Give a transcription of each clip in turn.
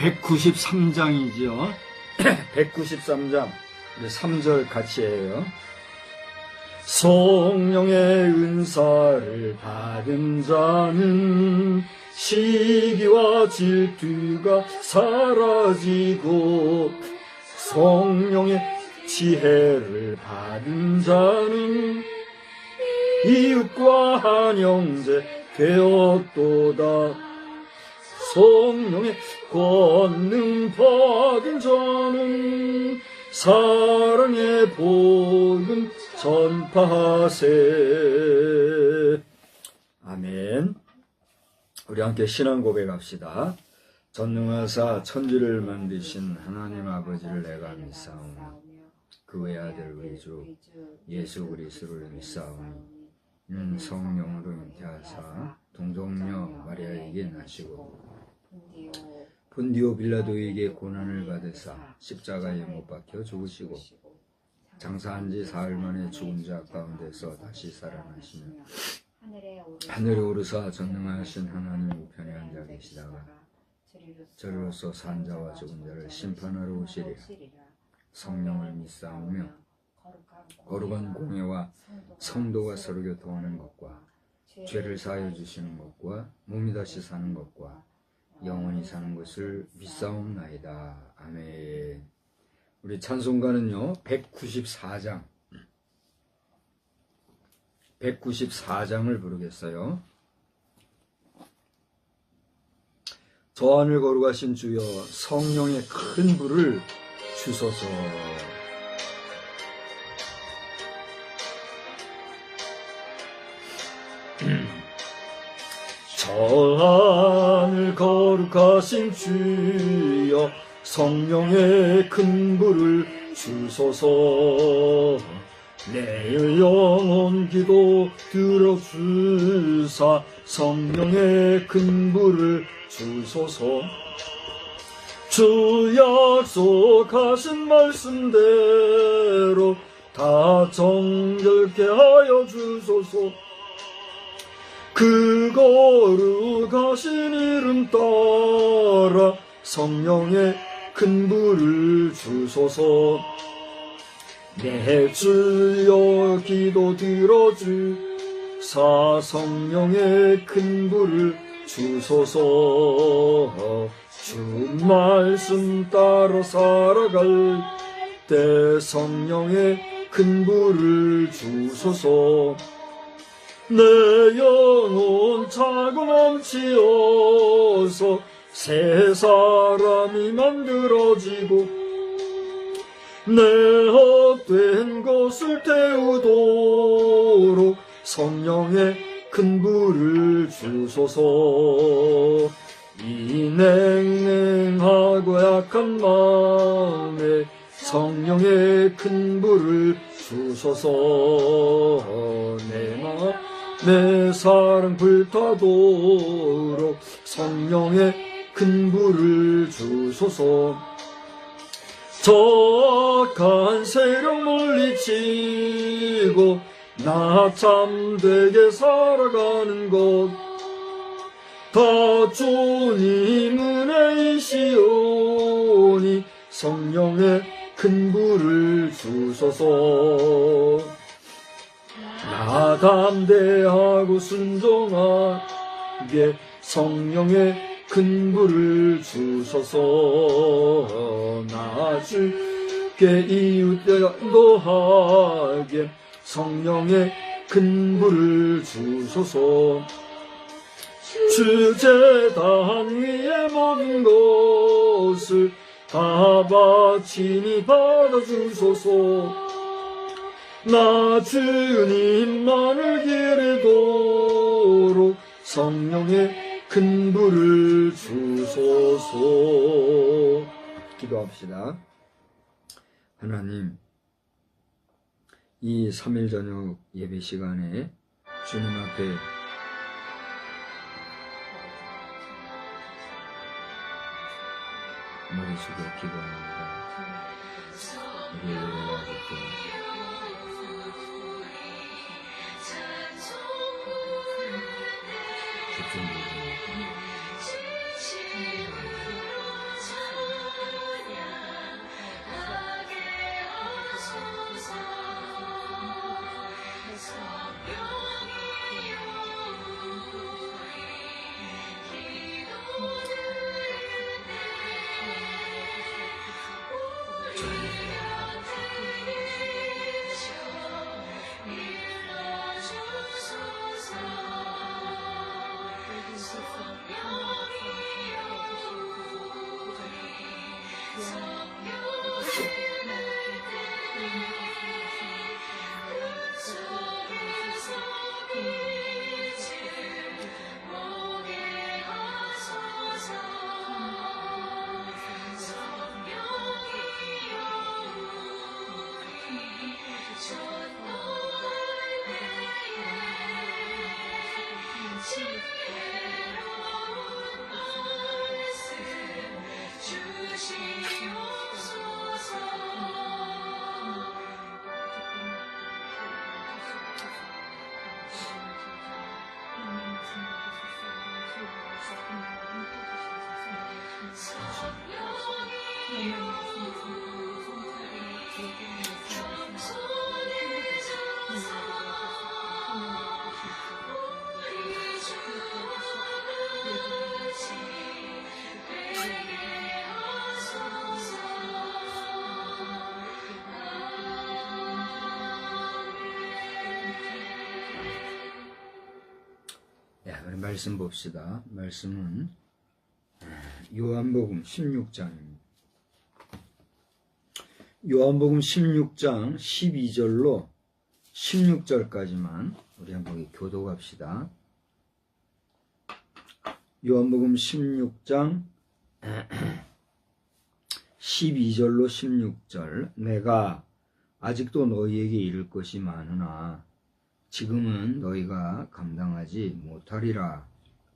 (193장이죠) 193장 3절 같이 해요. 성령의 은사를 받은 자는 시기와 질투가 사라지고, 성령의 지혜를 받은 자는 이웃과 한 형제 되었도다. 성령의 권능 받은 자는 사랑의 복음 전파하세. 아멘. 우리 함께 신앙 고백합시다. 전능하사 천지를 만드신 하나님 아버지를 내가 믿사오며 그 외아들 우리 주 예수 그리스도를 믿사오니 이는 성령으로 잉태하사 동정녀 마리아에게 나시고 본디오 빌라도에게 고난을 받으사 십자가에 못 박혀 죽으시고 장사한 지 사흘 만에 죽은 자 가운데서 다시 살아나시며 하늘에 오르사 전능하신 하나님 우편에 앉아 계시다가 저리로서 산 자와 죽은 자를 심판하러 오시리라. 성령을 믿사오며 거룩한 공예와 성도가 서로 교통하는 것과 죄를 사하여 주시는 것과 몸이 다시 사는 것과 영원히 사는 것을 믿사옵나이다. 아멘. 우리 찬송가는요 194장을 부르겠어요. 저 하늘 거룩하신 주여, 성령의 큰 불을 주소서. 저 하늘 거룩하신 주여, 성령의 큰 불을 주소서. 내 영혼 기도 들어주사 성령의 큰 불을 주소서. 주 약속하신 말씀대로 다 정결케 하여 주소서. 그 거룩하신 이름 따라 성령의 큰 불을 주소서. 내 주여 기도 들어주사 성령의 큰 불을 주소서. 주 말씀 따라 살아갈 때 성령의 큰 불을 주소서. 내 영혼 차고 넘치어서 새 사람이 만들어지고 내 헛된 것을 태우도록 성령의 큰 불을 주소서. 이 냉랭하고 약한 마음에 성령의 큰 불을 주소서. 내 사랑 불타도록 성령의 큰 불을 주소서. 저 악한 세력 물리치고 나 참되게 살아가는 것 다 주님 은혜이시오니 성령의 큰 불을 주소서. 나 담대하고 순종하게 성령의 큰 불을 주소서. 나 주께 이웃도하게 성령의 큰 불을 주소서. 주 제단 위에 모든 것을 다 바치니 받아주소서. 나 주님만을 기리도록 성령의 큰 불을 주소서. 기도합시다. 하나님, 이 3일 저녁 예배 시간에 주님 앞에 머리 숙여 기도합니다. 우리 예배가 아직도 우리 말씀 봅시다. 말씀은 요한복음 16장입니다. 요한복음 16장 12절로 16절까지만 우리 한번 교독합시다. 요한복음 16장 12절로 16절. 내가 아직도 너희에게 이를 것이 많으나 지금은 너희가 감당하지 못하리라.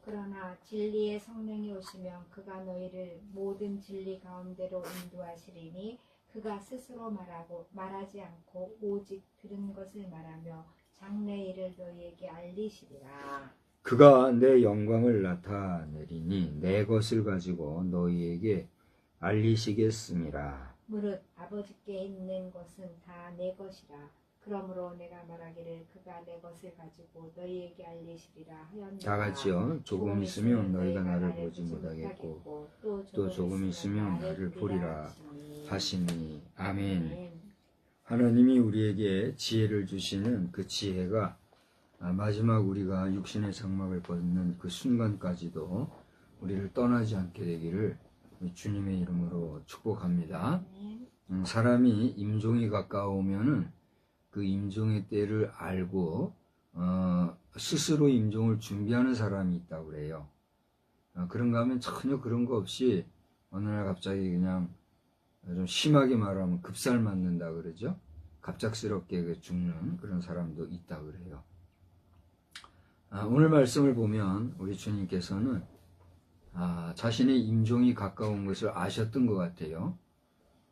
그러나 진리의 성령이 오시면 그가 너희를 모든 진리 가운데로 인도하시리니 그가 스스로 말하지 않고 오직 들은 것을 말하며 장래 일을 너희에게 알리시리라. 그가 내 영광을 나타내리니 내 것을 가지고 너희에게 알리시겠음이라. 무릇 아버지께 있는 것은 다 내 것이라. 그러므로 내가 말하기를 그가 내 것을 가지고 너희에게 알리시리라 하였노라. 다 같이요. 조금 있으면 너희가 나를 보지 못하겠고 또 조금 있으면 나를 보리라 하시니. 아멘. 하나님이 우리에게 지혜를 주시는 그 지혜가 마지막 우리가 육신의 장막을 벗는 그 순간까지도 우리를 떠나지 않게 되기를 주님의 이름으로 축복합니다. 사람이 임종이 가까우면은 그 임종의 때를 알고 스스로 임종을 준비하는 사람이 있다고 그래요. 그런가 하면 전혀 그런 거 없이 어느 날 갑자기 그냥 좀 심하게 말하면 급살 맞는다 그러죠. 갑작스럽게 죽는 그런 사람도 있다 그래요. 오늘 말씀을 보면 우리 주님께서는 자신의 임종이 가까운 것을 아셨던 것 같아요.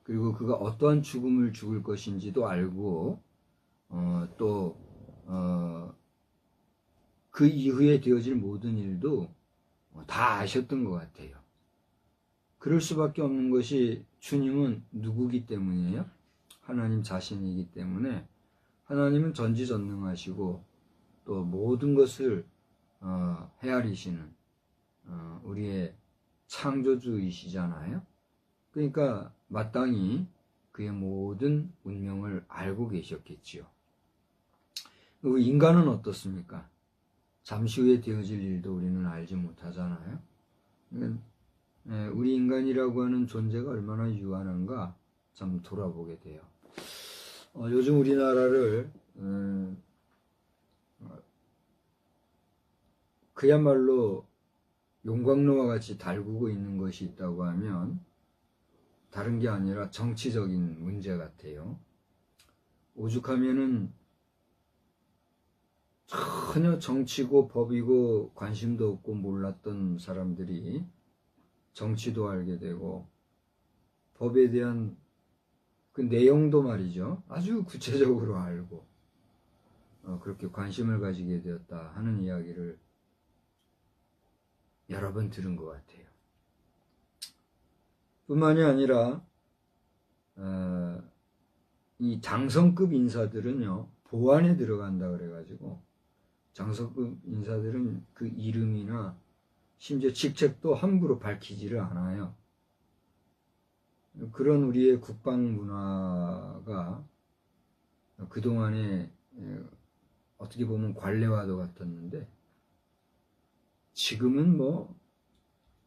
그리고 그가 어떠한 죽음을 죽을 것인지도 알고 또 그 이후에 되어질 모든 일도 다 아셨던 것 같아요. 그럴 수밖에 없는 것이 주님은 누구기 때문이에요? 하나님 자신이기 때문에 하나님은 전지전능하시고 또 모든 것을 헤아리시는 우리의 창조주이시잖아요. 그러니까 마땅히 그의 모든 운명을 알고 계셨겠지요. 인간은 어떻습니까? 잠시 후에 되어질 일도 우리는 알지 못하잖아요. 우리 인간이라고 하는 존재가 얼마나 유한한가 참 돌아보게 돼요. 요즘 우리나라를 그야말로 용광로와 같이 달구고 있는 것이 있다고 하면 다른 게 아니라 정치적인 문제 같아요. 오죽하면은 전혀 정치고 법이고 관심도 없고 몰랐던 사람들이 정치도 알게 되고 법에 대한 그 내용도 말이죠. 아주 구체적으로 알고 그렇게 관심을 가지게 되었다 하는 이야기를 여러 번 들은 것 같아요. 뿐만이 아니라 이 장성급 인사들은요, 보안에 들어간다 그래가지고 장성급 인사들은 그 이름이나 심지어 직책도 함부로 밝히지를 않아요. 그런 우리의 국방 문화가 그동안에 어떻게 보면 관례와도 같았는데 지금은 뭐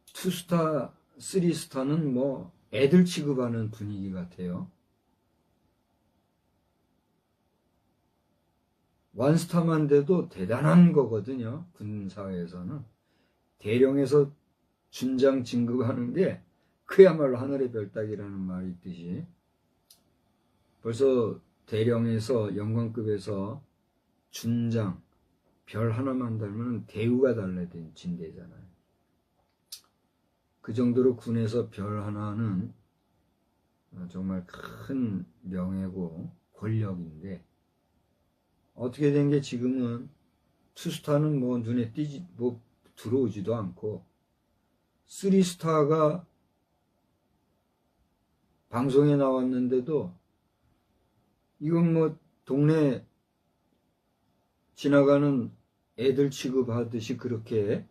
2스타, 3스타는 뭐 애들 취급하는 분위기 같아요. 1스타만 돼도 대단한 거거든요. 군사회에서는. 대령에서 준장 진급하는 게 그야말로 하늘의 별 따기라는 말이 있듯이 벌써 대령에서 영관급에서 준장 별 하나만 달면 대우가 달라진 데잖아요. 그 정도로 군에서 별 하나는 정말 큰 명예고 권력인데 어떻게 된 게 지금은 투스타는 뭐 눈에 띄지 뭐 들어오지도 않고 3스타가 방송에 나왔는데도 이건 뭐 동네 지나가는 애들 취급하듯이 그렇게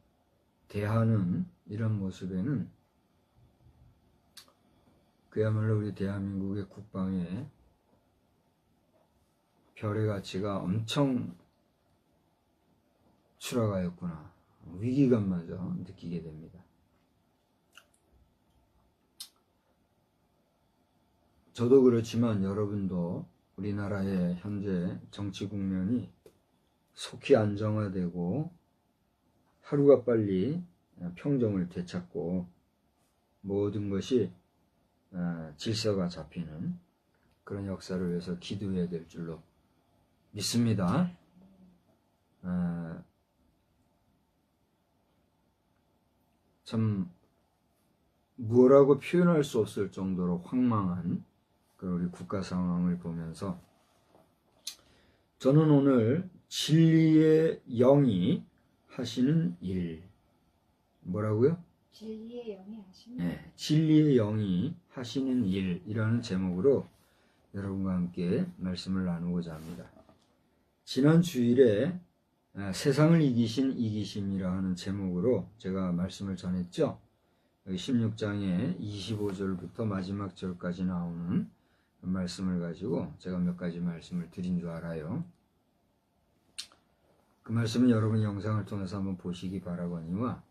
대하는 이런 모습에는 그야말로 우리 대한민국의 국방에 별의 가치가 엄청 추락하였구나. 위기감마저 느끼게 됩니다. 저도 그렇지만 여러분도 우리나라의 현재 정치 국면이 속히 안정화되고 하루가 빨리 평정을 되찾고 모든 것이 질서가 잡히는 그런 역사를 위해서 기도해야 될 줄로 믿습니다. 참 뭐라고 표현할 수 없을 정도로 황망한 우리 국가 상황을 보면서 저는 오늘 진리의 영이 하시는 일, 뭐라고요? 진리의 영이 하시는 네, 진리의 영이 하시는 일이라는 제목으로 여러분과 함께 말씀을 나누고자 합니다. 지난 주일에 세상을 이기신 이기심이라 하는 제목으로 제가 말씀을 전했죠. 16장의 25절부터 마지막 절까지 나오는 말씀을 가지고 제가 몇 가지 말씀을 드린 줄 알아요. 그 말씀은 여러분 영상을 통해서 한번 보시기 바라거니와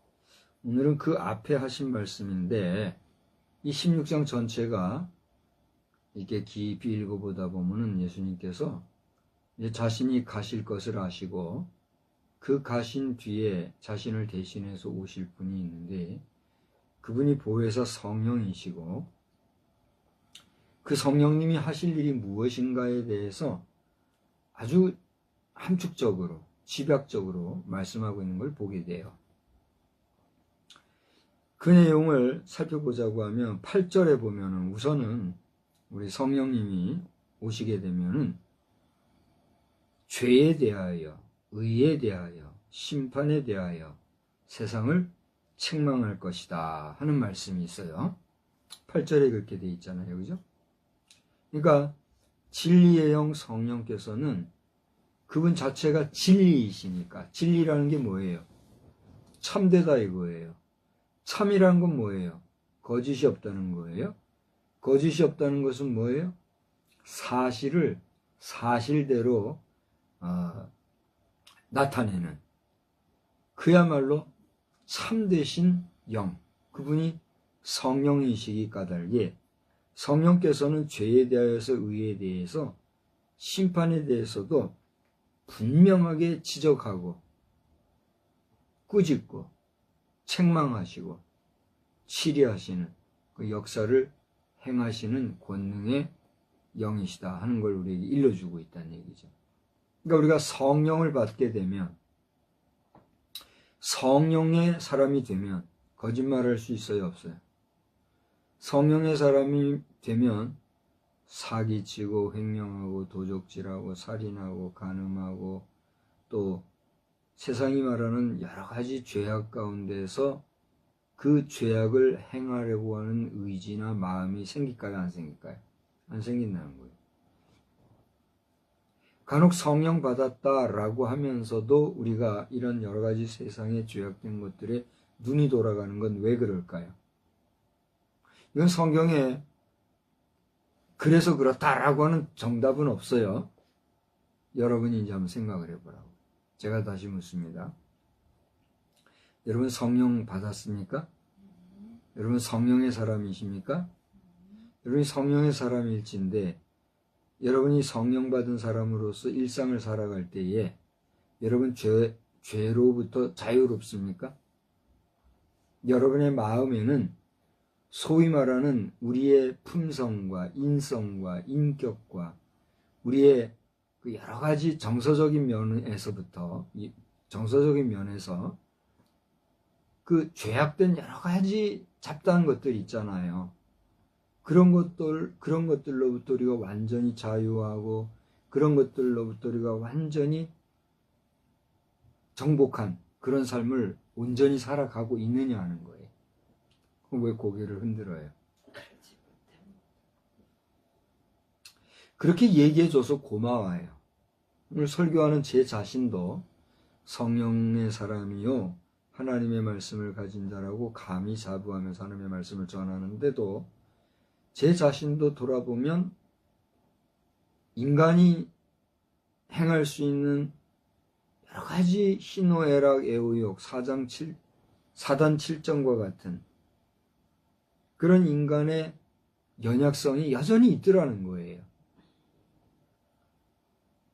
오늘은 그 앞에 하신 말씀인데 이 16장 전체가 이렇게 깊이 읽어보다 보면은 예수님께서 이제 자신이 가실 것을 아시고 그 가신 뒤에 자신을 대신해서 오실 분이 있는데 그분이 보혜사 성령이시고 그 성령님이 하실 일이 무엇인가에 대해서 아주 함축적으로 집약적으로 말씀하고 있는 걸 보게 돼요. 그 내용을 살펴보자고 하면 8절에 보면은 우선은 우리 성령님이 오시게 되면은 죄에 대하여, 의에 대하여, 심판에 대하여 세상을 책망할 것이다 하는 말씀이 있어요. 8절에 그렇게 돼 있잖아요. 그죠? 그러니까 진리의 영 성령께서는 그분 자체가 진리이시니까 진리라는 게 뭐예요? 참되다 이거예요. 참이라는 건 뭐예요? 거짓이 없다는 거예요. 거짓이 없다는 것은 뭐예요? 사실을 사실대로 나타내는 그야말로 참되신 영, 그분이 성령이시기 까닭에 성령께서는 죄에 대하여서 의에 대해서 심판에 대해서도 분명하게 지적하고 꾸짖고 책망하시고 치리하시는 그 역사를 행하시는 권능의 영이시다 하는 걸 우리에게 일러주고 있다는 얘기죠. 그러니까 우리가 성령을 받게 되면, 성령의 사람이 되면 거짓말할 수 있어요, 없어요? 성령의 사람이 되면 사기치고 횡령하고 도적질하고 살인하고 간음하고 또 세상이 말하는 여러 가지 죄악 가운데서 그 죄악을 행하려고 하는 의지나 마음이 생길까요, 안 생길까요? 안 생긴다는 거예요. 간혹 성령 받았다라고 하면서도 우리가 이런 여러 가지 세상의 죄악된 것들에 눈이 돌아가는 건 왜 그럴까요? 이건 성경에 그래서 그렇다라고 하는 정답은 없어요. 여러분이 이제 한번 생각을 해보라고. 제가 다시 묻습니다. 여러분 성령 받았습니까? 여러분 성령의 사람이십니까? 여러분이 성령의 사람일진데 여러분이 성령 받은 사람으로서 일상을 살아갈 때에 여러분 죄로부터 자유롭습니까? 여러분의 마음에는 소위 말하는 우리의 품성과 인성과 인격과 우리의 그 여러 가지 정서적인 면에서부터, 정서적인 면에서 그 죄악된 여러 가지 잡다한 것들 있잖아요. 그런 것들로부터 우리가 완전히 자유하고 그런 것들로부터 우리가 완전히 정복한 그런 삶을 온전히 살아가고 있느냐 하는 거예요. 왜 고개를 흔들어요? 그렇게 얘기해줘서 고마워요. 오늘 설교하는 제 자신도 성령의 사람이요 하나님의 말씀을 가진 자라고 감히 자부하면서 하나님의 말씀을 전하는데도 제 자신도 돌아보면 인간이 행할 수 있는 여러 가지 희노애락 애우욕 사단 7정과 같은 그런 인간의 연약성이 여전히 있더라는 거예요.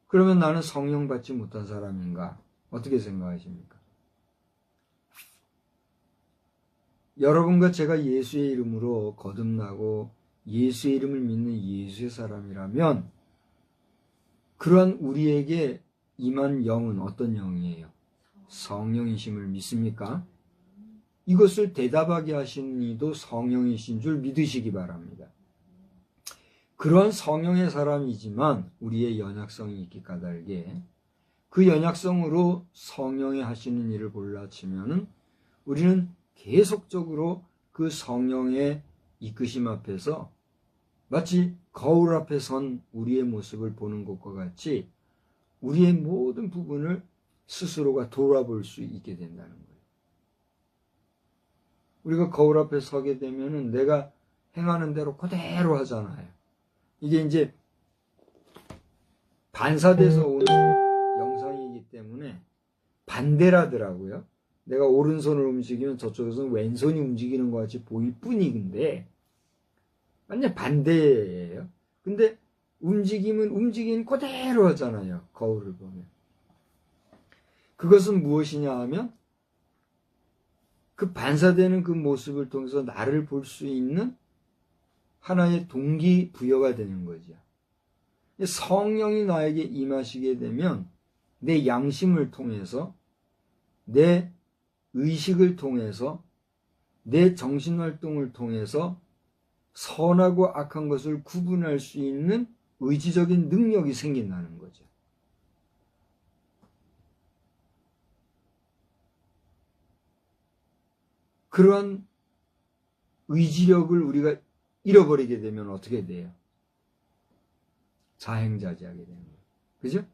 그러면 나는 성령 받지 못한 사람인가? 어떻게 생각하십니까? 여러분과 제가 예수의 이름으로 거듭나고 예수의 이름을 믿는 예수의 사람이라면 그러한 우리에게 임한 영은 어떤 영이에요? 성령이심을 믿습니까? 이것을 대답하게 하신 이도 성령이신 줄 믿으시기 바랍니다. 그런 성령의 사람이지만 우리의 연약성이 있기 까닭에 그 연약성으로 성령이 하시는 일을 몰라치면 우리는 계속적으로 그 성령의 이끄심 앞에서 마치 거울 앞에 선 우리의 모습을 보는 것과 같이 우리의 모든 부분을 스스로가 돌아볼 수 있게 된다는 거예요. 우리가 거울 앞에 서게 되면은 내가 행하는 대로 그대로 하잖아요. 이게 이제 반사돼서 오는 영상이기 때문에 반대라더라고요. 내가 오른손을 움직이면 저쪽에서는 왼손이 움직이는 것 같이 보일 뿐인데 완전 반대예요. 근데 움직임은 움직이는 그대로 하잖아요. 거울을 보면. 그것은 무엇이냐 하면 그 반사되는 그 모습을 통해서 나를 볼 수 있는 하나의 동기부여가 되는 거죠. 성령이 나에게 임하시게 되면 내 양심을 통해서 내 의식을 통해서 내 정신활동을 통해서 선하고 악한 것을 구분할 수 있는 의지적인 능력이 생긴다는 거죠. 그러한 의지력을 우리가 잃어버리게 되면 어떻게 돼요? 자행자지하게 되는 거예요. 그죠?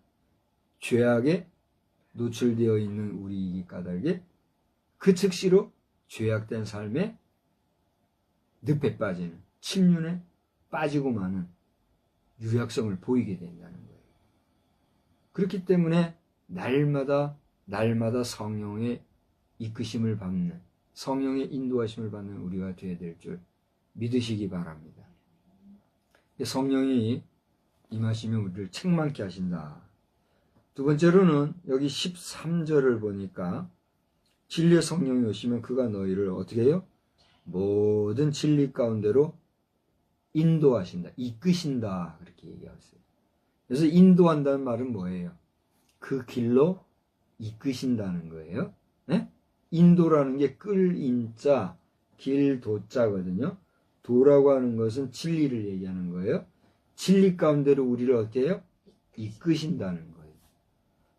죄악에 노출되어 있는 우리이기 까닭에 그 즉시로 죄악된 삶에 늪에 빠지는, 침륜에 빠지고 마는 유약성을 보이게 된다는 거예요. 그렇기 때문에 날마다 성령의 이끄심을 받는, 성령의 인도하심을 받는 우리가 되어야 될 줄 믿으시기 바랍니다. 성령이 임하시면 우리를 책망케 하신다. 두 번째로는 여기 13절을 보니까 진리의 성령이 오시면 그가 너희를 어떻게 해요? 모든 진리 가운데로 인도하신다, 이끄신다, 그렇게 얘기하셨어요. 그래서 인도한다는 말은 뭐예요? 그 길로 이끄신다는 거예요. 네? 인도라는 게 끌인자, 길도자거든요. 도라고 하는 것은 진리를 얘기하는 거예요. 진리 가운데로 우리를 어떻게 해요? 이끄신다는 거예요.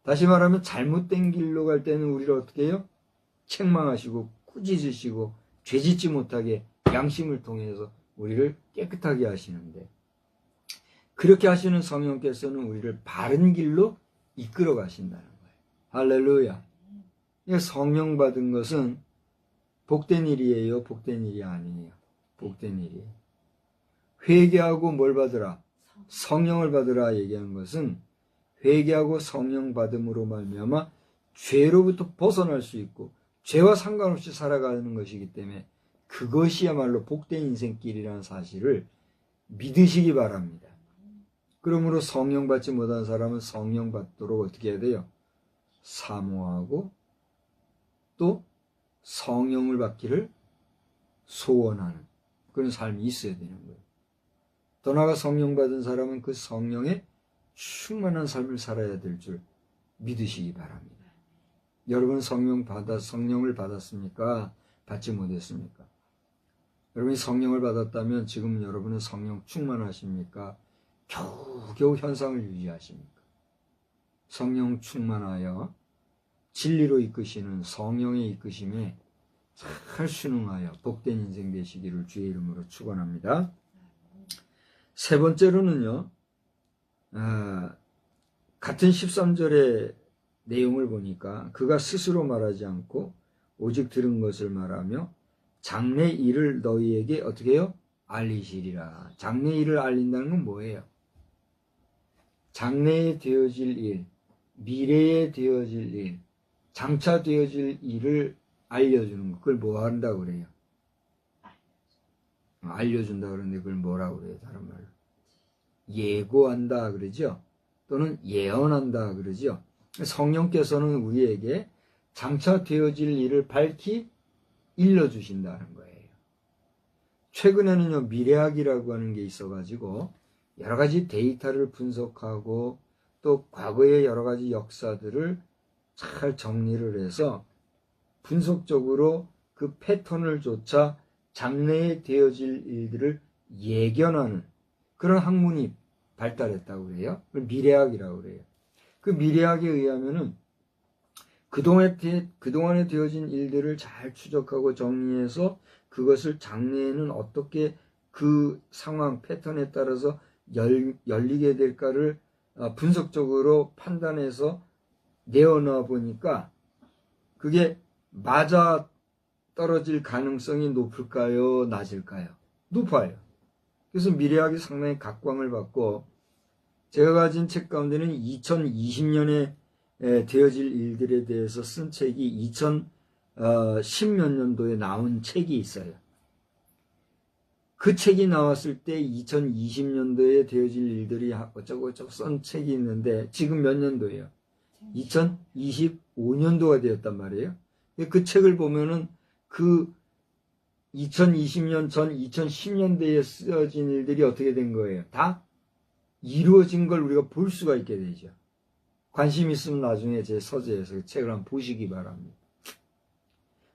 다시 말하면 잘못된 길로 갈 때는 우리를 어떻게 해요? 책망하시고 꾸짖으시고 죄짓지 못하게 양심을 통해서 우리를 깨끗하게 하시는데, 그렇게 하시는 성령께서는 우리를 바른 길로 이끌어 가신다는 거예요. 할렐루야. 성령 받은 것은 복된 일이에요? 복된 일이 아니에요? 복된 일이에요. 회개하고 뭘 받으라? 성령을 받으라 얘기하는 것은 회개하고 성령 받음으로 말미암아 죄로부터 벗어날 수 있고 죄와 상관없이 살아가는 것이기 때문에 그것이야말로 복된 인생길이라는 사실을 믿으시기 바랍니다. 그러므로 성령 받지 못한 사람은 성령 받도록 어떻게 해야 돼요? 사모하고 또 성령을 받기를 소원하는 그런 삶이 있어야 되는 거예요. 더 나아가 성령 받은 사람은 그 성령의 충만한 삶을 살아야 될 줄 믿으시기 바랍니다. 여러분 성령을 받았습니까? 받지 못했습니까? 여러분이 성령을 받았다면 지금 여러분은 성령 충만하십니까? 겨우겨우 현상을 유지하십니까? 성령 충만하여 진리로 이끄시는 성령의 이끄심에 잘 순응하여 복된 인생 되시기를 주의 이름으로 축원합니다. 세 번째로는요, 같은 13절의 내용을 보니까 그가 스스로 말하지 않고 오직 들은 것을 말하며 장래 일을 너희에게 어떻게 해요? 알리시리라. 장래 일을 알린다는 건 뭐예요? 장래에 되어질 일, 미래에 되어질 일, 장차 되어질 일을 알려주는 거. 그걸 뭐 한다고 그래요? 알려준다 그러는데 그걸 뭐라고 그래요? 다른 말로. 예고한다 그러죠? 또는 예언한다 그러죠? 성령께서는 우리에게 장차 되어질 일을 밝히 일러주신다는 거예요. 최근에는요, 미래학이라고 하는 게 있어가지고 여러 가지 데이터를 분석하고 또 과거의 여러 가지 역사들을 잘 정리를 해서 분석적으로 그 패턴을 쫓아 장래에 되어질 일들을 예견하는 그런 학문이 발달했다고 그래요. 그걸 미래학이라고 그래요. 그 미래학에 의하면은 그동안에 되어진 일들을 잘 추적하고 정리해서 그것을 장래에는 어떻게 그 상황 패턴에 따라서 열리게 될까를 분석적으로 판단해서 내어놔 보니까 그게 맞아 떨어질 가능성이 높을까요? 낮을까요? 높아요. 그래서 미래학이 상당히 각광을 받고, 제가 가진 책 가운데는 2020년에 되어질 일들에 대해서 쓴 책이 2010몇 년도에 나온 책이 있어요. 그 책이 나왔을 때 2020년도에 되어질 일들이 어쩌고저쩌고 쓴 책이 있는데 지금 몇 년도예요? 2025년도가 되었단 말이에요. 그 책을 보면은 그 2020년 전 2010년대에 쓰여진 일들이 어떻게 된 거예요? 다 이루어진 걸 우리가 볼 수가 있게 되죠. 관심 있으면 나중에 제 서재에서 그 책을 한번 보시기 바랍니다.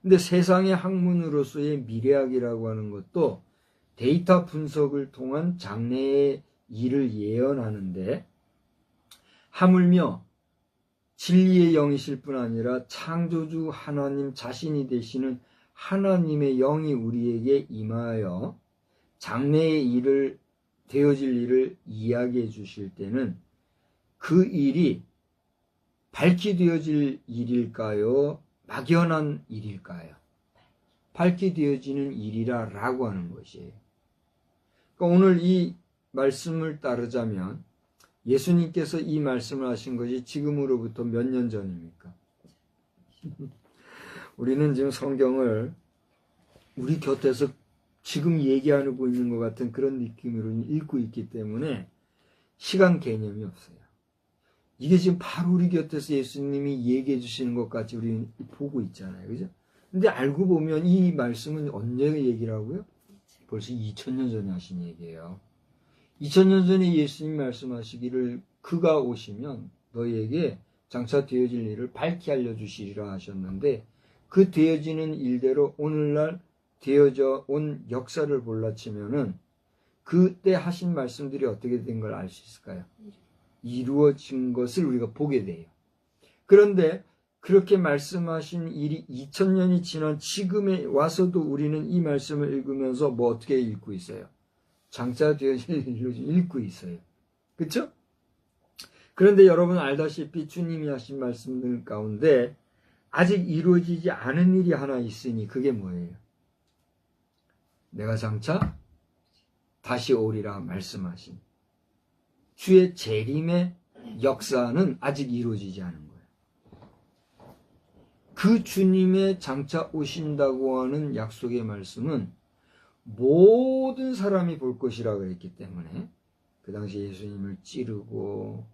근데 세상의 학문으로서의 미래학이라고 하는 것도 데이터 분석을 통한 장래의 일을 예언하는데, 하물며 진리의 영이실 뿐 아니라 창조주 하나님 자신이 되시는 하나님의 영이 우리에게 임하여 장래의 일을 되어질 일을 이야기해 주실 때는 그 일이 밝히 되어질 일일까요? 막연한 일일까요? 밝게 되어지는 일이라 라고 하는 것이에요. 그러니까 오늘 이 말씀을 따르자면 예수님께서 이 말씀을 하신 것이 지금으로부터 몇 년 전입니까? 우리는 지금 성경을 우리 곁에서 지금 얘기하고 있는 것 같은 그런 느낌으로 읽고 있기 때문에 시간 개념이 없어요. 이게 지금 바로 우리 곁에서 예수님이 얘기해 주시는 것 같이 우리 보고 있잖아요. 그죠? 근데 알고 보면 이 말씀은 언제 얘기라고요? 벌써 2000년 전에 하신 얘기예요. 2000년 전에 예수님 말씀하시기를 그가 오시면 너희에게 장차 되어질 일을 밝히 알려주시리라 하셨는데 그 되어지는 일대로 오늘날 되어져 온 역사를 볼라치면은 그때 하신 말씀들이 어떻게 된 걸 알 수 있을까요? 이루어진 것을 우리가 보게 돼요. 그런데 그렇게 말씀하신 일이 2000년이 지난 지금에 와서도 우리는 이 말씀을 읽으면서 뭐 어떻게 읽고 있어요? 장차 되어질 일로 읽고 있어요. 그렇죠? 그런데 여러분 알다시피 주님이 하신 말씀들 가운데 아직 이루어지지 않은 일이 하나 있으니 그게 뭐예요? 내가 장차 다시 오리라 말씀하신 주의 재림의 역사는 아직 이루어지지 않은 거예요. 그 주님의 장차 오신다고 하는 약속의 말씀은 모든 사람이 볼 것이라고 그랬기 때문에 그 당시 예수님을 찌르고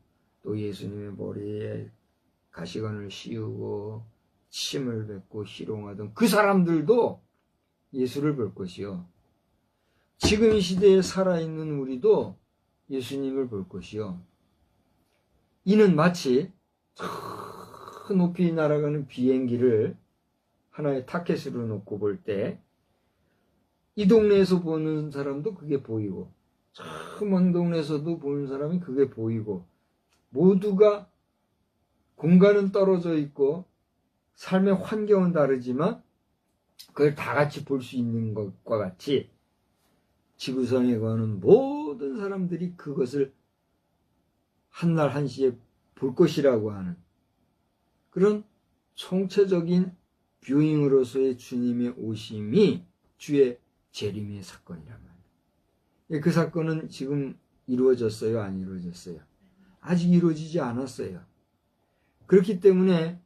또 예수님의 머리에 가시관을 씌우고 침을 뱉고 희롱하던 그 사람들도 예수를 볼 것이요. 지금 이 시대에 살아있는 우리도 예수님을 볼 것이요. 이는 마치 저 높이 날아가는 비행기를 하나의 타켓으로 놓고 볼 때 이 동네에서 보는 사람도 그게 보이고 저 먼 동네에서도 보는 사람이 그게 보이고 모두가 공간은 떨어져 있고 삶의 환경은 다르지만 그걸 다 같이 볼 수 있는 것과 같이 지구상에 가는 모든 사람들이 그것을 한날 한시에 볼 것이라고 하는 그런 총체적인 뷰잉으로서의 주님의 오심이 주의 재림의 사건이란 말이에요. 그 사건은 지금 이루어졌어요? 안 이루어졌어요? 아직 이루어지지 않았어요. 그렇기 때문에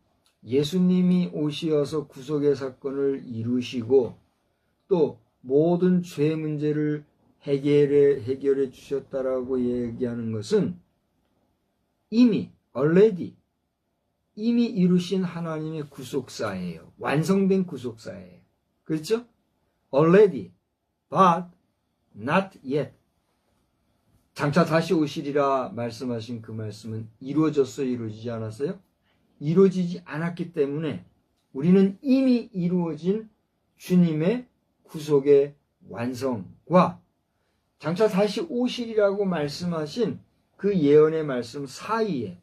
예수님이 오시어서 구속의 사건을 이루시고 또 모든 죄 문제를 해결해 주셨다라고 얘기하는 것은 이미 이미 이루신 하나님의 구속사예요. 완성된 구속사예요. 그렇죠? already, but not yet. 장차 다시 오시리라 말씀하신 그 말씀은 이루어졌어요? 이루어지지 않았어요? 이루어지지 않았기 때문에 우리는 이미 이루어진 주님의 구속의 완성과 장차 다시 오시리라고 말씀하신 그 예언의 말씀 사이에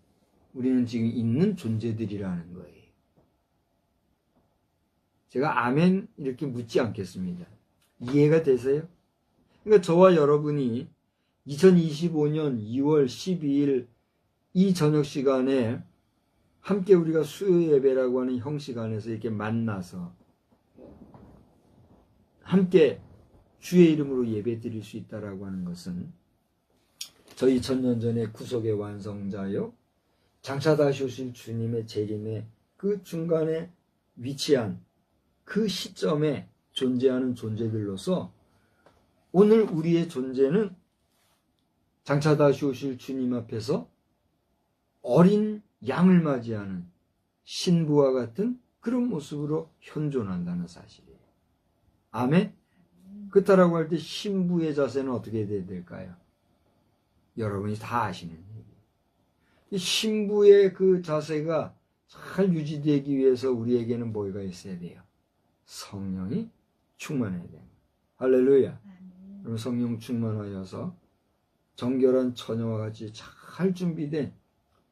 우리는 지금 있는 존재들이라는 거예요. 제가 아멘 이렇게 묻지 않겠습니다. 이해가 되세요? 그러니까 저와 여러분이 2025년 2월 12일 이 저녁 시간에 함께 우리가 수요 예배라고 하는 형식 안에서 이렇게 만나서 함께 주의 이름으로 예배 드릴 수 있다라고 하는 것은 저희 2000년 전의 구속의 완성자요 장차 다시 오실 주님의 재림의 그 중간에 위치한 그 시점에 존재하는 존재들로서 오늘 우리의 존재는 장차 다시 오실 주님 앞에서 어린 양을 맞이하는 신부와 같은 그런 모습으로 현존한다는 사실이에요. 아멘? 그렇다라고 할 때 신부의 자세는 어떻게 돼야 될까요? 여러분이 다 아시는 얘기예요. 신부의 그 자세가 잘 유지되기 위해서 우리에게는 뭐가 있어야 돼요? 성령이 충만해야 돼요. 할렐루야. 그럼 성령 충만하여서 정결한 처녀와 같이 잘 준비된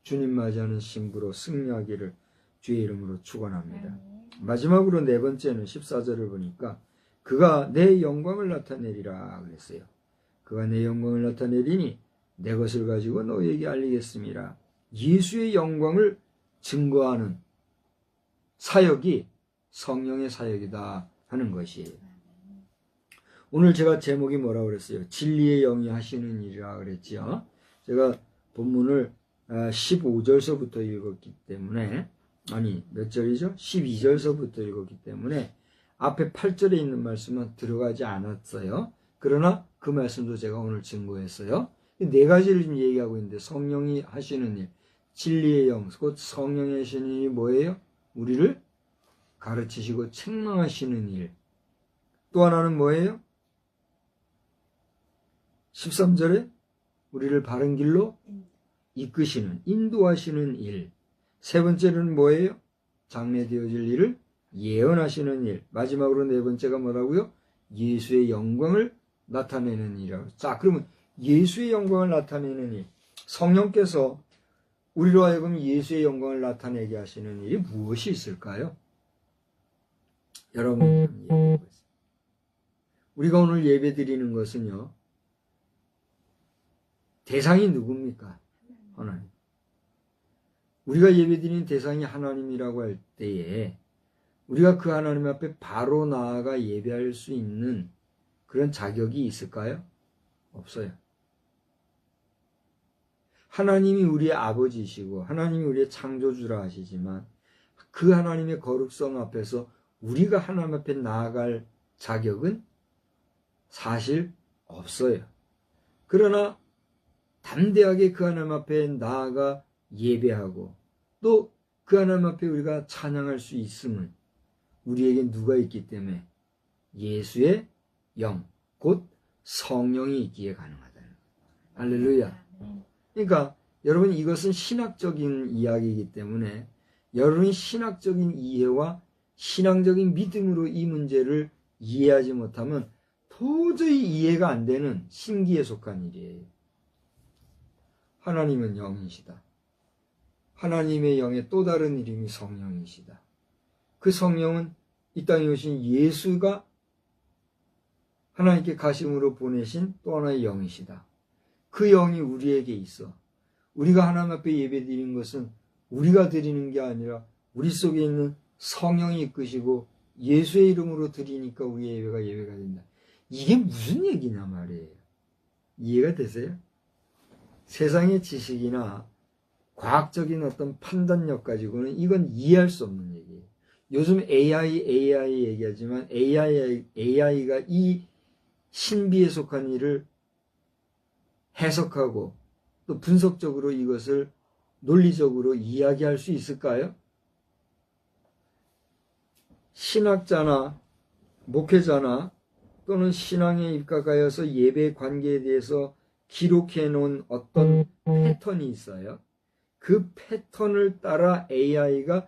주님 맞이하는 신부로 승리하기를 주의 이름으로 축원합니다. 마지막으로 네 번째는 14절을 보니까 그가 내 영광을 나타내리라 그랬어요. 그가 내 영광을 나타내리니 내 것을 가지고 너희에게 알리겠습니다. 예수의 영광을 증거하는 사역이 성령의 사역이다 하는 것이에요. 오늘 제가 제목이 뭐라고 그랬어요? 진리의 영이 하시는 일이라 그랬지요. 제가 본문을 15절서부터 읽었기 때문에, 아니 몇 절이죠? 12절서부터 읽었기 때문에 앞에 8절에 있는 말씀은 들어가지 않았어요. 그러나 그 말씀도 제가 오늘 증거했어요. 네 가지를 지금 얘기하고 있는데, 성령이 하시는 일, 진리의 영, 곧 성령이 하시는 일이 뭐예요? 우리를 가르치시고 책망하시는 일. 또 하나는 뭐예요? 13절에 우리를 바른 길로 이끄시는, 인도하시는 일. 세 번째는 뭐예요? 장래되어질 일을 예언하시는 일. 마지막으로 네 번째가 뭐라고요? 예수의 영광을 나타내는 일이라고. 자, 그러면 예수의 영광을 나타내는 일. 성령께서 우리로 하여금 예수의 영광을 나타내게 하시는 일이 무엇이 있을까요? 여러분, 얘기해보겠습니다. 우리가 오늘 예배 드리는 것은요, 대상이 누굽니까? 하나님. 우리가 예배드리는 대상이 하나님이라고 할 때에 우리가 그 하나님 앞에 바로 나아가 예배할 수 있는 그런 자격이 있을까요? 없어요. 하나님이 우리의 아버지이시고 하나님이 우리의 창조주라 하시지만 그 하나님의 거룩성 앞에서 우리가 하나님 앞에 나아갈 자격은 사실 없어요. 그러나 담대하게 그 하나님 앞에 나아가 예배하고 또 그 하나님 앞에 우리가 찬양할 수 있음은 우리에게 누가 있기 때문에 예수의 영, 곧 성령이 있기에 가능하다는 거예요. 할렐루야. 그러니까 여러분, 이것은 신학적인 이야기이기 때문에 여러분이 신학적인 이해와 신앙적인 믿음으로 이 문제를 이해하지 못하면 도저히 이해가 안 되는 신기에 속한 일이에요. 하나님은 영이시다. 하나님의 영의 또 다른 이름이 성령이시다. 그 성령은 이 땅에 오신 예수가 하나님께 가심으로 보내신 또 하나의 영이시다. 그 영이 우리에게 있어. 우리가 하나님 앞에 예배 드리는 것은 우리가 드리는 게 아니라 우리 속에 있는 성령이 이끄시고 예수의 이름으로 드리니까 우리의 예배가 된다. 이게 무슨 얘기냐 말이에요. 이해가 되세요? 세상의 지식이나 과학적인 어떤 판단력 가지고는 이건 이해할 수 없는 얘기예요. 요즘 AI 얘기하지만 AI가 이 신비에 속한 일을 해석하고 또 분석적으로 이것을 논리적으로 이야기할 수 있을까요? 신학자나 목회자나 또는 신앙에 입각하여서 예배 관계에 대해서 기록해 놓은 어떤 패턴이 있어요. 그 패턴을 따라 AI가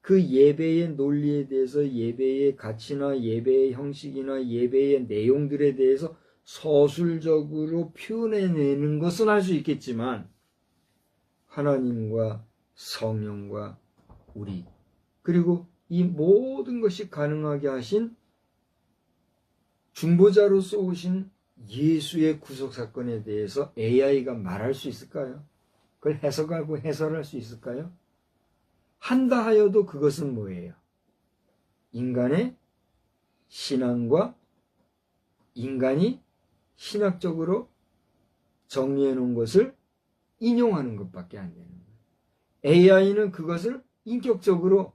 그 예배의 논리에 대해서 예배의 가치나 예배의 형식이나 예배의 내용들에 대해서 서술적으로 표현해내는 것은 할 수 있겠지만 하나님과 성령과 우리 그리고 이 모든 것이 가능하게 하신 중보자로서 오신 예수의 구속사건에 대해서 AI가 말할 수 있을까요? 그걸 해석하고 해설할 수 있을까요? 한다 하여도 그것은 뭐예요? 인간의 신앙과 인간이 신학적으로 정리해 놓은 것을 인용하는 것밖에 안 되는 거예요. AI는 그것을 인격적으로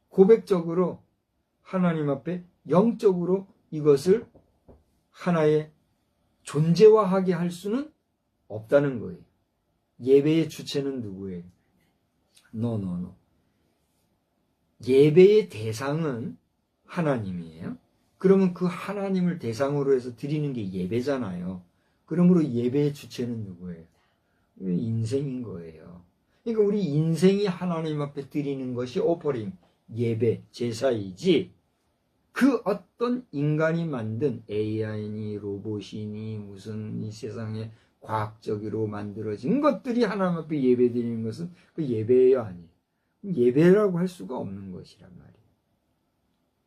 고백적으로 하나님 앞에 영적으로 이것을 하나의 존재화하게 할 수는 없다는 거예요. 예배의 주체는 누구예요? No. 예배의 대상은 하나님이에요. 그러면 그 하나님을 대상으로 해서 드리는 게 예배잖아요. 그러므로 예배의 주체는 누구예요? 인생인 거예요. 그러니까 우리 인생이 하나님 앞에 드리는 것이 오퍼링, 예배, 제사이지 그 어떤 인간이 만든 AI니 로봇이니 무슨 이 세상에 과학적으로 만들어진 것들이 하나님 앞에 예배 드리는 것은 그 예배예요, 아니에요? 예배라고 할 수가 없는 것이란 말이에요.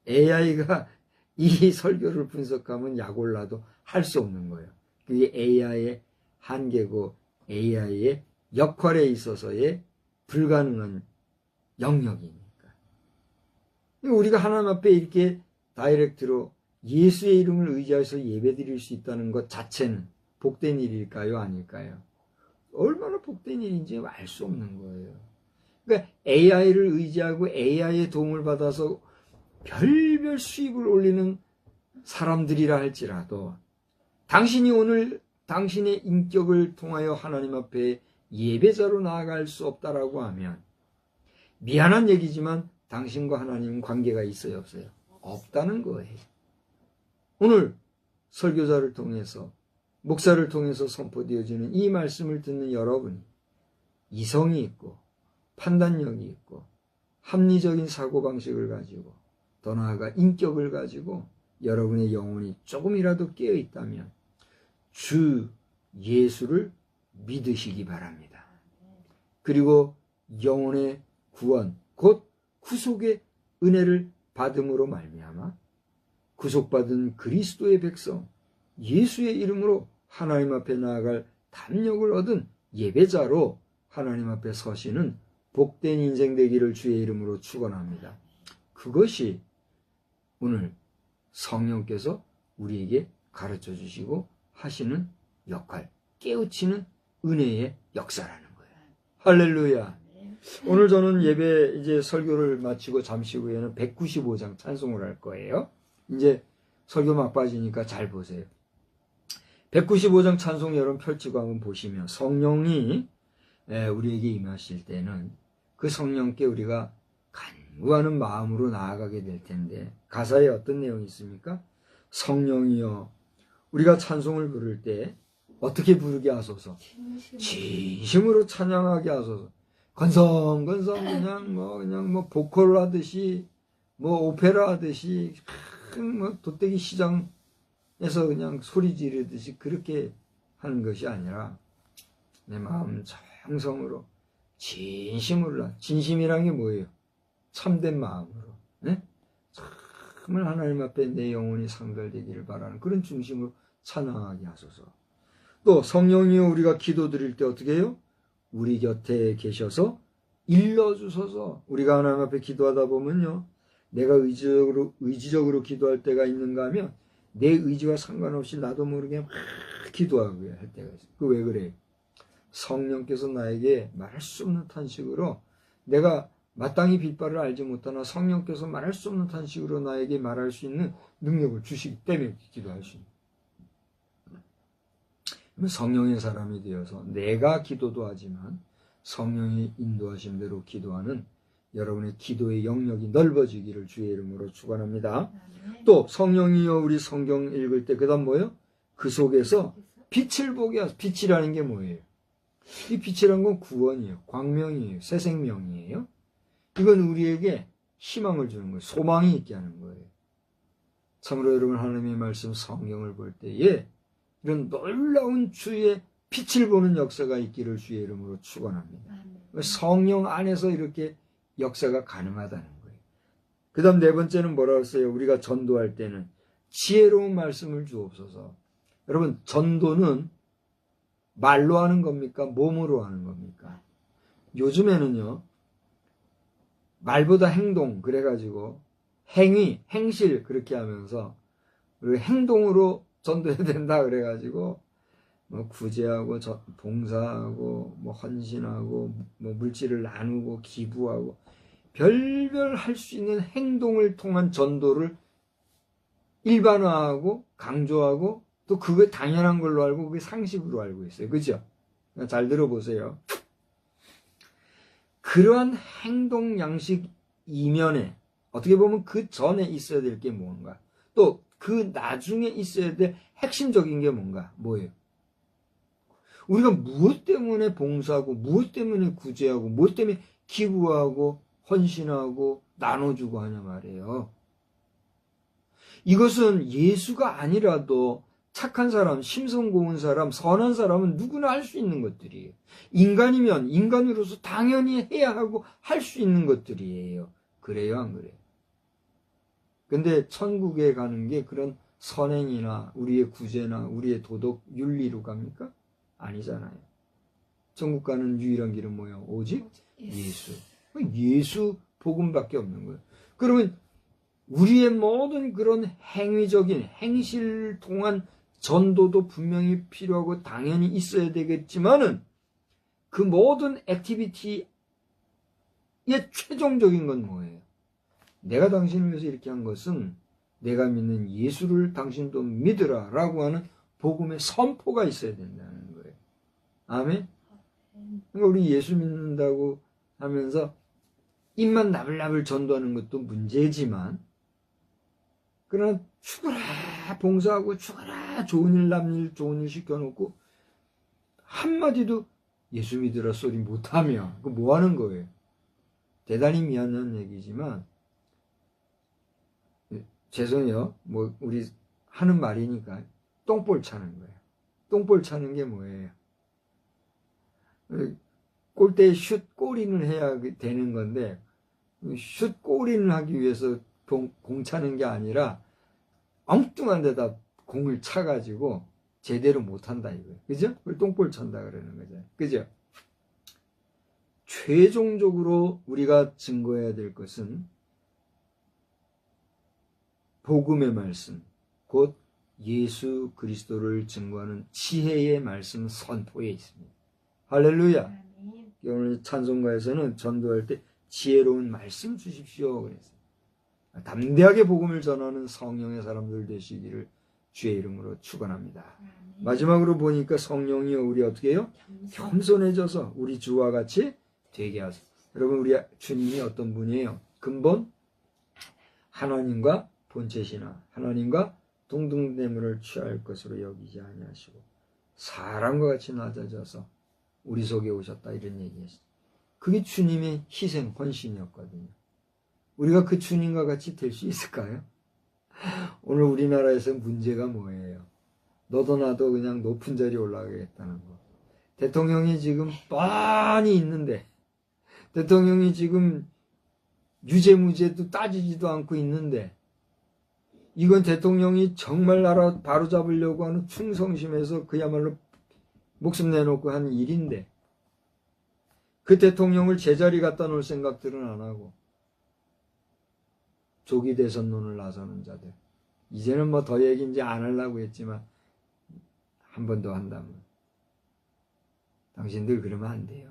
AI가 이 설교를 분석하면 약올라도 할 수 없는 거예요. 그게 AI의 한계고 AI의 역할에 있어서의 불가능한 영역이니까. 우리가 하나님 앞에 이렇게 다이렉트로 예수의 이름을 의지해서 예배드릴 수 있다는 것 자체는 복된 일일까요? 아닐까요? 얼마나 복된 일인지 알 수 없는 거예요. 그러니까 AI를 의지하고 AI의 도움을 받아서 별별 수입을 올리는 사람들이라 할지라도 당신이 오늘 당신의 인격을 통하여 하나님 앞에 예배자로 나아갈 수 없다라고 하면 미안한 얘기지만 당신과 하나님은 관계가 있어요, 없어요? 없다는 거예요. 오늘 설교자를 통해서 목사를 통해서 선포되어지는 이 말씀을 듣는 여러분이 이성이 있고 판단력이 있고 합리적인 사고방식을 가지고 더 나아가 인격을 가지고 여러분의 영혼이 조금이라도 깨어있다면 주 예수를 믿으시기 바랍니다. 그리고 영혼의 구원, 곧 구속의 은혜를 받음으로 말미암아 구속받은 그리스도의 백성 예수의 이름으로 하나님 앞에 나아갈 담력을 얻은 예배자로 하나님 앞에 서시는 복된 인생 되기를 주의 이름으로 축원합니다. 그것이 오늘 성령께서 우리에게 가르쳐 주시고 하시는 역할, 깨우치는 은혜의 역사라는 거예요. 할렐루야. 오늘 저는 예배 이제 설교를 마치고 잠시 후에는 195장 찬송을 할 거예요. 이제 설교 막바지니까 잘 보세요. 195장 찬송 여러분 펼치고 한번 보시면 성령이 우리에게 임하실 때는 그 성령께 우리가 간구하는 마음으로 나아가게 될 텐데 가사에 어떤 내용이 있습니까? 성령이여 우리가 찬송을 부를 때 어떻게 부르게 하소서? 진심으로 찬양하게 하소서. 건성건성 그냥 뭐 보컬 하듯이 뭐 오페라 하듯이 뭐 돗대기 시장에서 그냥 소리 지르듯이 그렇게 하는 것이 아니라 내 마음 정성으로 진심으로. 진심이란 게 뭐예요? 참된 마음으로, 네? 정말 하나님 앞에 내 영혼이 상달되기를 바라는 그런 중심으로 찬양하게 하소서. 또 성령이여 우리가 기도드릴 때 어떻게 해요? 우리 곁에 계셔서 일러주소서. 우리가 하나님 앞에 기도하다 보면요, 내가 의지적으로 기도할 때가 있는가 하면 내 의지와 상관없이 나도 모르게 막 기도하고 할 때가 있어요. 그 왜 그래요? 성령께서 나에게 말할 수 없는 탄식으로, 내가 마땅히 빛발을 알지 못하나 성령께서 말할 수 없는 탄식으로 나에게 말할 수 있는 능력을 주시기 때문에 기도할 수 있는. 성령의 사람이 되어서 내가 기도도 하지만 성령의 인도하심대로 기도하는 여러분의 기도의 영역이 넓어지기를 주의 이름으로 축원합니다. 또 성령이여 우리 성경 읽을 때 그다음 뭐예요? 그 속에서 빛을 보게 하소서. 빛이라는 게 뭐예요? 이 빛이라는 건 구원이에요. 광명이에요. 새 생명이에요. 이건 우리에게 희망을 주는 거예요. 소망이 있게 하는 거예요. 참으로 여러분 하나님의 말씀 성경을 볼 때에 이런 놀라운 주의 빛을 보는 역사가 있기를 주의 이름으로 축원합니다. 성령 안에서 이렇게 역사가 가능하다는 거예요. 그 다음 네 번째는 뭐라고 했어요? 우리가 전도할 때는 지혜로운 말씀을 주옵소서. 여러분 전도는 말로 하는 겁니까? 몸으로 하는 겁니까? 요즘에는요, 말보다 행동, 그래가지고 행위, 행실 그렇게 하면서 그리고 행동으로 전도해야 된다 그래가지고 뭐 구제하고 봉사하고 뭐 헌신하고 뭐 물질을 나누고 기부하고 별별 할 수 있는 행동을 통한 전도를 일반화하고 강조하고 또 그게 당연한 걸로 알고 그게 상식으로 알고 있어요. 그죠? 잘 들어보세요. 그러한 행동 양식 이면에 어떻게 보면 그 전에 있어야 될 게 뭔가, 또 그 나중에 있어야 될 핵심적인 게 뭔가, 뭐예요? 우리가 무엇 때문에 봉사하고 무엇 때문에 구제하고 무엇 때문에 기부하고 헌신하고 나눠주고 하냐 말이에요. 이것은 예수가 아니라도 착한 사람, 심성 고운 사람, 선한 사람은 누구나 할 수 있는 것들이에요. 인간이면 인간으로서 당연히 해야 하고 할 수 있는 것들이에요. 그래요, 안 그래요? 근데 천국에 가는 게 그런 선행이나 우리의 구제나 우리의 도덕 윤리로 갑니까? 아니잖아요. 천국 가는 유일한 길은 뭐예요? 오직 예수. 예수 복음밖에 없는 거예요. 그러면 우리의 모든 그런 행위적인 행실 통한 전도도 분명히 필요하고 당연히 있어야 되겠지만은 그 모든 액티비티의 최종적인 건 뭐예요? 내가 당신을 위해서 이렇게 한 것은 내가 믿는 예수를 당신도 믿으라 라고 하는 복음의 선포가 있어야 된다는 거예요. 아멘? 그러니까 우리 예수 믿는다고 하면서 입만 나불나불 전도하는 것도 문제지만 그러나 죽어라 봉사하고 죽어라 좋은 일 남일 좋은 일 시켜놓고 한마디도 예수 믿으라 소리 못하며 그거 뭐 하는 거예요? 대단히 미안한 얘기지만 죄송해요. 뭐 우리 하는 말이니까 똥볼 차는 거예요. 똥볼 차는 게 뭐예요? 골대에 슛 골인을 해야 되는 건데 슛 골인을 하기 위해서 공 차는 게 아니라 엉뚱한 데다 공을 차가지고 제대로 못한다 이거예요. 그죠? 그걸 똥볼 찬다 그러는 거죠. 그죠? 최종적으로 우리가 증거해야 될 것은 복음의 말씀, 곧 예수 그리스도를 증거하는 지혜의 말씀 선포에 있습니다. 할렐루야. 오늘 찬송가에서는 전도할 때 지혜로운 말씀 주십시오 그랬어요. 담대하게 복음을 전하는 성령의 사람들 되시기를 주의 이름으로 축원합니다. 마지막으로 보니까 성령이여 우리 어떻게 해요? 겸손해져서 우리 주와 같이 되게 하소서. 여러분 우리 주님이 어떤 분이에요? 근본 하나님과 본체시나 하나님과 동등됨을 취할 것으로 여기지 아니하시고 사람과 같이 낮아져서 우리 속에 오셨다 이런 얘기했어요. 그게 주님의 희생 헌신이었거든요. 우리가 그 주님과 같이 될 수 있을까요? 오늘 우리나라에서 문제가 뭐예요? 너도 나도 그냥 높은 자리에 올라가겠다는 거. 대통령이 지금 뻔히 있는데 대통령이 지금 유죄무죄도 따지지도 않고 있는데 이건 대통령이 정말 나라 바로잡으려고 하는 충성심에서 그야말로 목숨 내놓고 한 일인데 그 대통령을 제자리 갖다 놓을 생각들은 안 하고 조기 대선론을 나서는 자들. 이제는 뭐 더 얘기 이제 안 하려고 했지만 한 번 더 한다면 당신들 그러면 안 돼요.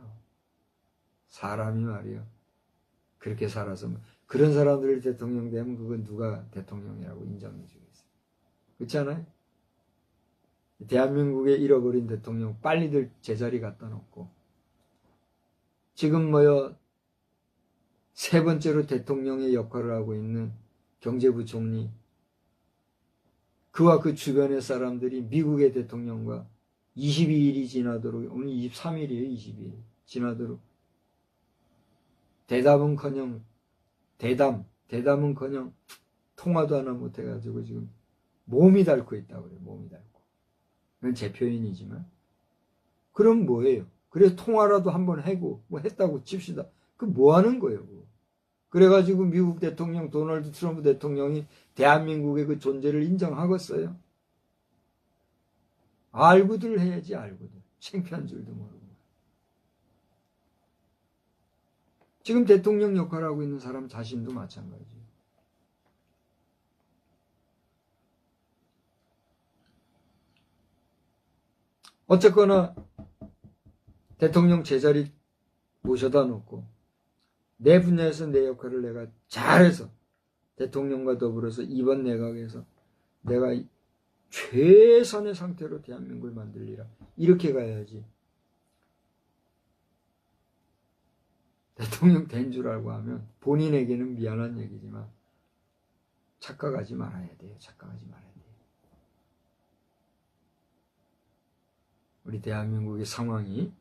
사람이 말이요. 그렇게 살아서 그런 사람들이 대통령 되면 그건 누가 대통령이라고 인정해 주겠어요. 그렇지 않아요? 대한민국의 잃어버린 대통령 빨리들 제자리 갖다 놓고 지금 세 번째로 대통령의 역할을 하고 있는 경제부총리 그와 그 주변의 사람들이 미국의 대통령과 22일이 지나도록 오늘 23일이에요. 22일 지나도록 대담은커녕 통화도 하나 못해가지고 지금 몸이 닳고 있다고 그래요. 몸이 닳고. 그건 제 표현이지만 그럼 뭐예요? 그래서 통화라도 한번 하고 뭐 했다고 칩시다. 그 뭐 하는 거예요? 그거. 그래가지고 미국 대통령 도널드 트럼프 대통령이 대한민국의 그 존재를 인정하겠어요? 알고들 해야지 알고들. 창피한 줄도 모르고. 지금 대통령 역할을 하고 있는 사람 자신도 마찬가지예요. 어쨌거나 대통령 제자리 모셔다 놓고 내 분야에서 내 역할을 내가 잘해서 대통령과 더불어서 이번 내각에서 내가 최선의 상태로 대한민국을 만들리라. 이렇게 가야지. 대통령 된 줄 알고 하면 본인에게는 미안한 얘기지만 착각하지 말아야 돼요. 착각하지 말아야 돼요. 우리 대한민국의 상황이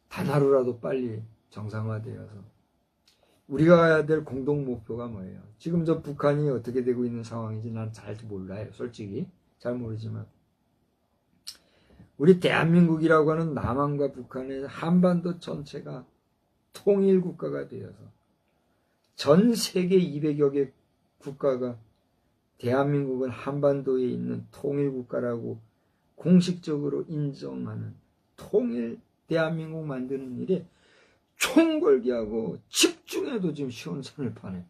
단 하루라도 빨리 정상화되어서 우리가 가야 될 공동 목표가 뭐예요? 지금 저 북한이 어떻게 되고 있는 상황인지 난 잘 몰라요. 솔직히 잘 모르지만 우리 대한민국이라고 하는 남한과 북한의 한반도 전체가 통일 국가가 되어서 전 세계 200여 개 국가가 대한민국은 한반도에 있는 통일 국가라고 공식적으로 인정하는 통일 대한민국 만드는 일에 총궐기하고 집중해도 지금 시원찮을 판에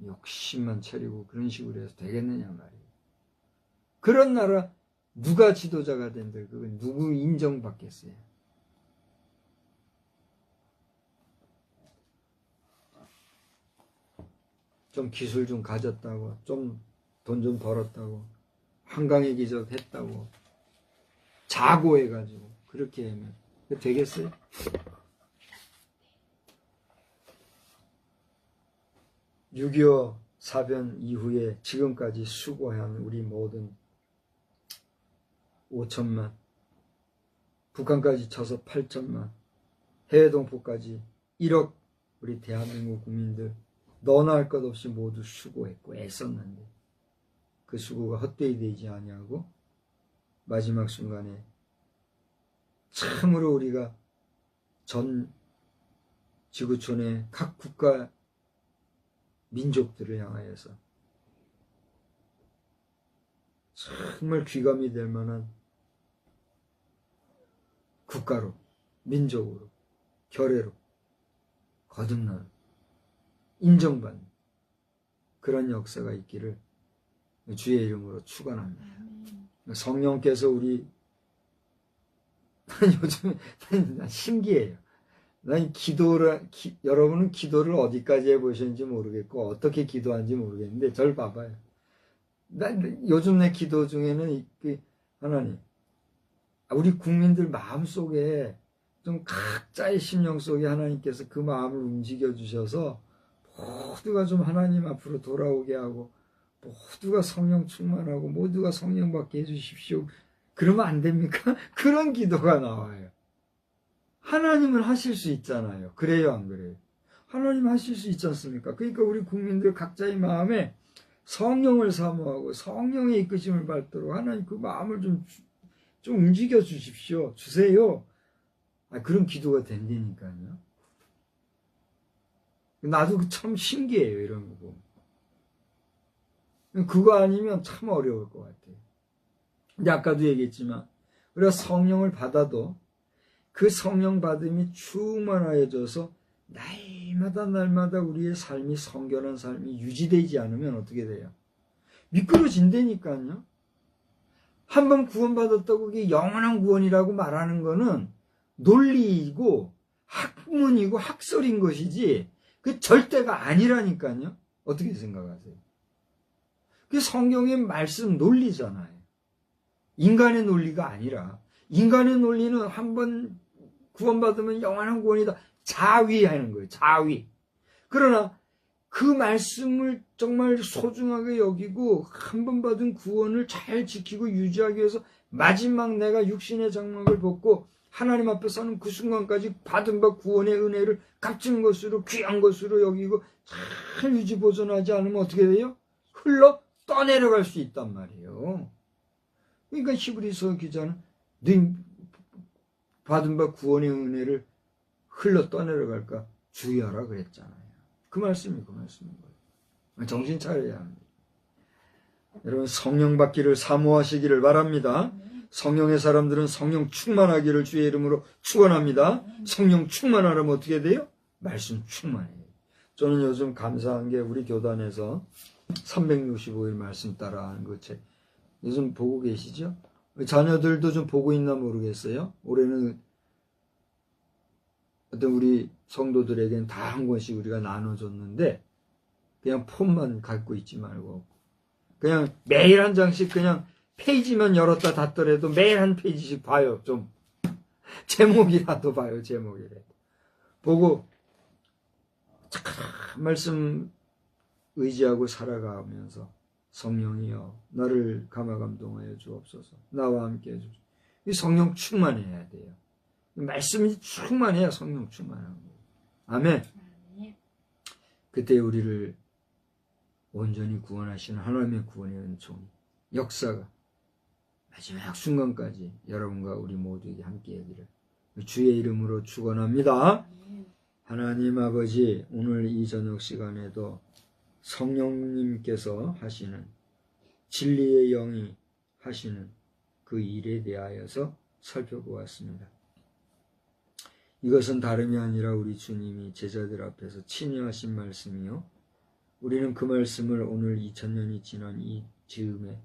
욕심만 차리고 그런 식으로 해서 되겠느냐 말이에요. 그런 나라 누가 지도자가 된다. 그건 누구 인정받겠어요. 좀 기술 좀 가졌다고, 좀 돈 좀 벌었다고, 한강의 기적 했다고, 자고해가지고 그렇게 하면 되겠어요? 6.25 사변 이후에 지금까지 수고한 우리 모든 5천만, 북한까지 쳐서 8천만, 해외 동포까지 1억 우리 대한민국 국민들 너나 할 것 없이 모두 수고했고 애썼는데 그 수고가 헛되이 되지 아니하고 마지막 순간에 참으로 우리가 전 지구촌의 각 국가 민족들을 향하여서 정말 귀감이 될 만한 국가로, 민족으로, 결례로 거듭나는, 인정받는 그런 역사가 있기를 주의 이름으로 축원합니다. 성령께서 우리 요즘 난 신기해요. 난 여러분은 기도를 어디까지 해보셨는지 모르겠고 어떻게 기도하는지 모르겠는데 절 봐봐요. 요즘 내 기도 중에는 하나님, 우리 국민들 마음속에 좀 각자의 심령 속에 하나님께서 그 마음을 움직여 주셔서 모두가 좀 하나님 앞으로 돌아오게 하고 모두가 성령 충만하고 모두가 성령 받게 해주십시오. 그러면 안 됩니까? 그런 기도가 나와요. 하나님은 하실 수 있잖아요. 그래요, 안 그래요? 하나님 하실 수 있지 않습니까? 그러니까 우리 국민들 각자의 마음에 성령을 사모하고 성령의 이끄심을 받도록 하나님 그 마음을 좀 움직여 주십시오. 주세요. 그런 기도가 된다니까요. 나도 참 신기해요, 이런 거 보면. 그거 아니면 참 어려울 것 같아요. 근데 아까도 얘기했지만 우리가 성령을 받아도 그 성령 받음이 충만하여져서 날마다 우리의 삶이 성결한 삶이 유지되지 않으면 어떻게 돼요? 미끄러진다니까요. 한번 구원받았다고 그게 영원한 구원이라고 말하는 거는 논리이고 학문이고 학설인 것이지 그 절대가 아니라니까요. 어떻게 생각하세요? 그게 성경의 말씀 논리잖아요. 인간의 논리가 아니라 인간의 논리는 한번 구원받으면 영원한 구원이다. 자위하는 거예요. 자위. 그러나 그 말씀을 정말 소중하게 여기고 한 번 받은 구원을 잘 지키고 유지하기 위해서 마지막 내가 육신의 장막을 벗고 하나님 앞에 서는 그 순간까지 받은 바 구원의 은혜를 값진 것으로 귀한 것으로 여기고 잘 유지 보존하지 않으면 어떻게 돼요? 흘러 떠내려갈 수 있단 말이에요. 그러니까 히브리서 기자는 네 받은 바 구원의 은혜를 흘러 떠내려갈까 주의하라 그랬잖아요. 그 말씀인 거예요. 정신 차려야 합니다. 여러분 성령 받기를 사모하시기를 바랍니다. 성령의 사람들은 성령 충만하기를 주의 이름으로 축원합니다. 성령 충만하려면 어떻게 돼요? 말씀 충만해요. 저는 요즘 감사한 게 우리 교단에서 365일 말씀 따라하는 그 책 요즘 보고 계시죠? 자녀들도 좀 보고 있나 모르겠어요. 올해는 어떤 우리 성도들에게는 다 한 권씩 우리가 나눠줬는데 그냥 폰만 갖고 있지 말고 그냥 매일 한 장씩 그냥 페이지만 열었다 닫더라도 매일 한 페이지씩 봐요. 좀 제목이라도 봐요. 제목이라도 보고 참 말씀 의지하고 살아가면서 성령이여 나를 감화감동하여 주옵소서. 나와 함께 해주소서. 이 성령 충만해야 돼요. 말씀이 충만해야 성령 충만한 거예요. 아멘. 그때 우리를 온전히 구원하시는 하나님의 구원의 은총 역사가 마지막 순간까지 여러분과 우리 모두에게 함께 하기를 주의 이름으로 축원합니다. 하나님 아버지, 오늘 이 저녁 시간에도 성령님께서 하시는 진리의 영이 하시는 그 일에 대하여서 살펴보았습니다. 이것은 다름이 아니라 우리 주님이 제자들 앞에서 친히 하신 말씀이요 우리는 그 말씀을 오늘 2000년이 지난 이 즈음에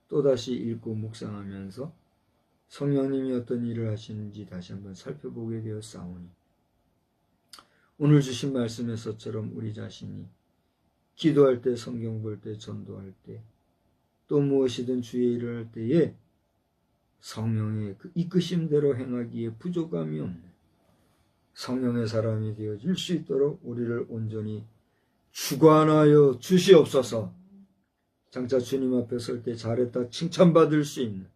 또다시 읽고 묵상하면서 성령님이 어떤 일을 하시는지 다시 한번 살펴보게 되었사오니 오늘 주신 말씀에서처럼 우리 자신이 기도할 때, 성경 볼 때, 전도할 때, 또 무엇이든 주의 일을 할 때에 성령의 그 이끄심대로 행하기에 부족함이 없는 성령의 사람이 되어질 수 있도록 우리를 온전히 주관하여 주시옵소서. 장차 주님 앞에 설 때 잘했다 칭찬받을 수 있는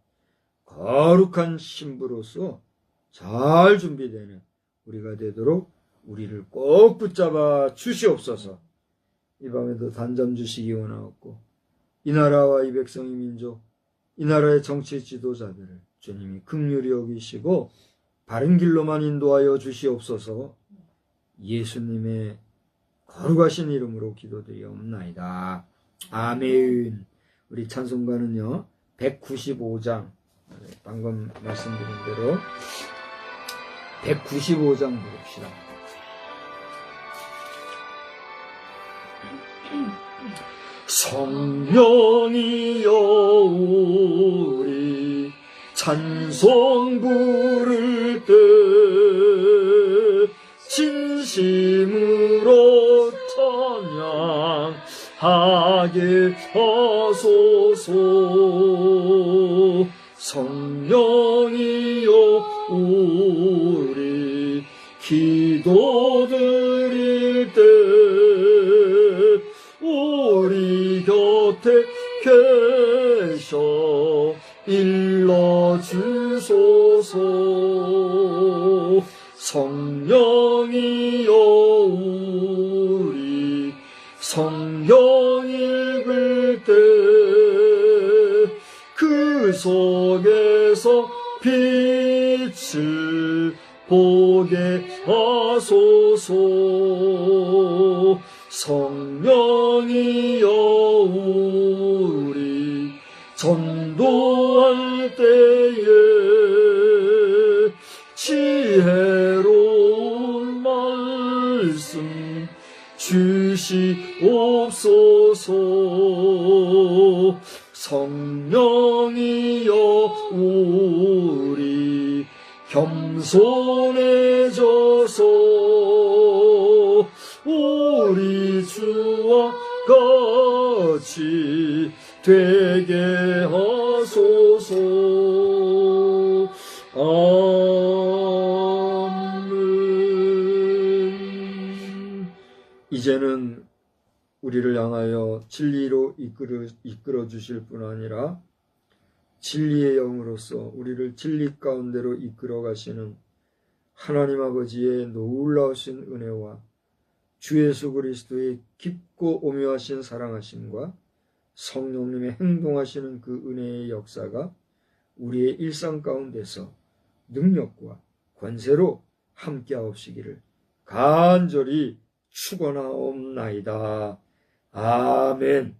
거룩한 신부로서 잘 준비되는 우리가 되도록 우리를 꼭 붙잡아 주시옵소서. 이 밤에도 단잠 주시기 원하옵고 이 나라와 이 백성의 민족, 이 나라의 정치 지도자들을 주님이 긍휼히 여기시고 바른 길로만 인도하여 주시옵소서. 예수님의 거룩하신 이름으로 기도드리옵나이다. 아멘. 우리 찬송가는요 195장, 방금 말씀드린 대로 195장 부릅시다. 성령이여 우리 찬송 부를 때 진심으로 찬양하게 하소서. 성령이여 우리 기도 드릴 때 우리 곁에 계셔 일러주소서. 성령이여 우리 성경 읽을 때 그 속에서 빛을 보게 하소서. 성령이여 우리 전도할 때에 지혜로운 말씀 주시옵소서. 성령이여 우리 겸손해져서 우리 주와 같이 되게 하소서. 아멘. 이제는 우리를 향하여 진리로 이끌어 주실 뿐 아니라 진리의 영으로서 우리를 진리 가운데로 이끌어 가시는 하나님 아버지의 놀라우신 은혜와 주 예수 그리스도의 깊고 오묘하신 사랑하심과 성령님의 행동하시는 그 은혜의 역사가 우리의 일상 가운데서 능력과 권세로 함께하옵시기를 간절히 축원하옵나이다. 아멘.